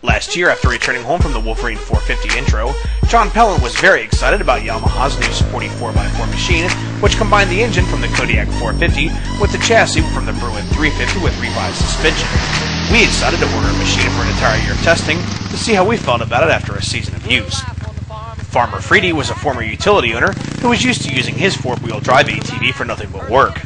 Last year, after returning home from the Wolverine 450 intro, John Pellant was very excited about Yamaha's new sporty 4x4 machine, which combined the engine from the Kodiak 450 with the chassis from the Bruin 350 with revised suspension. We decided to order a machine for an entire year of testing to see how we felt about it after a season of use. Farmer Freedy was a former utility owner who was used to using his 4-wheel drive ATV for nothing but work.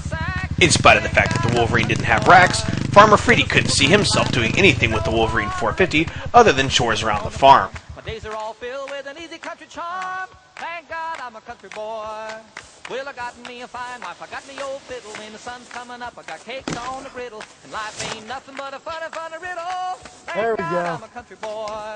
In spite of the fact that the Wolverine didn't have racks, Farmer Freedy couldn't see himself doing anything with the Wolverine 450 other than chores around the farm. My days are all filled with an easy country charm. Thank God I'm a country boy. Well, I got me a fine wife, I got me old fiddle. When the sun's coming up, I got cakes on the griddle. And life ain't nothing but a funny, funny riddle. Thank God I'm a country boy.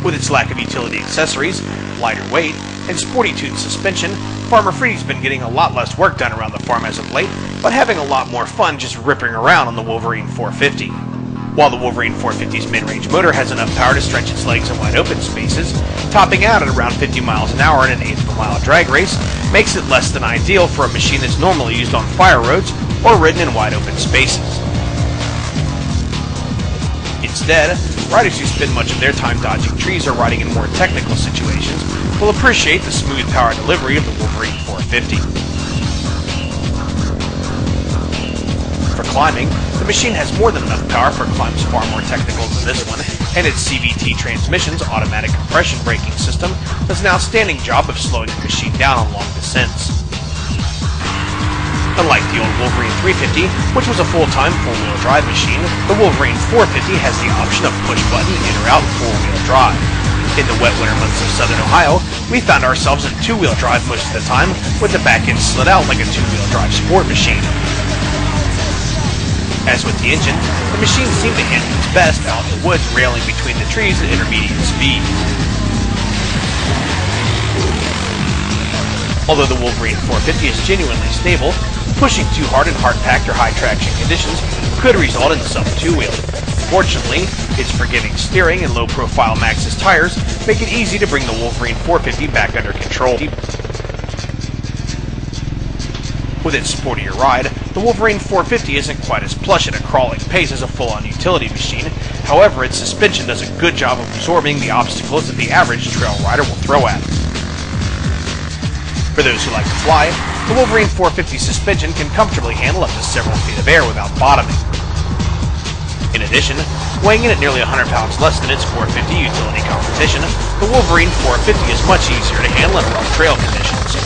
With its lack of utility accessories, lighter weight, and sporty-tuned suspension, Farmer Freedy's been getting a lot less work done around the farm as of late, but having a lot more fun just ripping around on the Wolverine 450. While the Wolverine 450's mid-range motor has enough power to stretch its legs in wide open spaces, topping out at around 50 miles an hour in an eighth of a mile drag race makes it less than ideal for a machine that's normally used on fire roads or ridden in wide open spaces. Instead, riders who spend much of their time dodging trees or riding in more technical situations will appreciate the smooth power delivery of the Wolverine 450. For climbing, the machine has more than enough power for climbs far more technical than this one, and its CVT Transmission's automatic compression braking system does an outstanding job of slowing the machine down on long descents. Unlike the old Wolverine 350, which was a full-time four-wheel drive machine, the Wolverine 450 has the option of push-button in or out four-wheel drive. In the wet winter months of southern Ohio, we found ourselves in two-wheel drive most of the time, with the back end slid out like a two-wheel drive sport machine. As with the engine, the machine seemed to handle its best out in the woods railing between the trees at intermediate speed. Although the Wolverine 450 is genuinely stable, pushing too hard in hard-packed or high-traction conditions could result in some two-wheeling. Fortunately, its forgiving steering and low-profile Maxxis tires make it easy to bring the Wolverine 450 back under control. With its sportier ride, the Wolverine 450 isn't quite as plush at a crawling pace as a full-on utility machine. However, its suspension does a good job of absorbing the obstacles that the average trail rider will throw at it. For those who like to fly, the Wolverine 450 suspension can comfortably handle up to several feet of air without bottoming. In addition, weighing in at nearly 100 pounds less than its 450 utility competition, the Wolverine 450 is much easier to handle in rough trail conditions.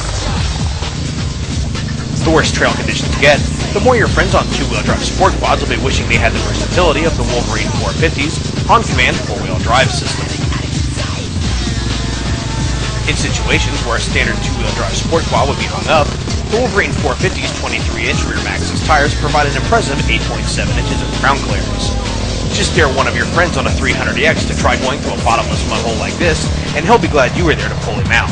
The worse trail conditions get, the more your friends on two-wheel drive sport quads will be wishing they had the versatility of the Wolverine 450's on-command four-wheel drive system. In situations where a standard two-wheel drive sport quad would be hung up, the Wolverine 450's 23-inch rear Maxxis tires provide an impressive 8.7 inches of ground clearance. Just dare one of your friends on a 300EX to try going through a bottomless mud hole like this, and he'll be glad you were there to pull him out.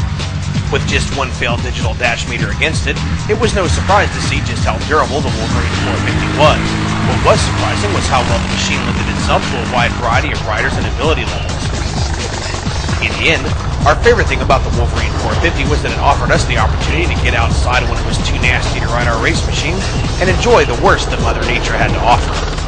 With just one failed digital dash meter against it, it was no surprise to see just how durable the Wolverine 450 was. What was surprising was how well the machine lended itself to a wide variety of riders and ability levels. In the end, our favorite thing about the Wolverine 450 was that it offered us the opportunity to get outside when it was too nasty to ride our race machine and enjoy the worst that Mother Nature had to offer.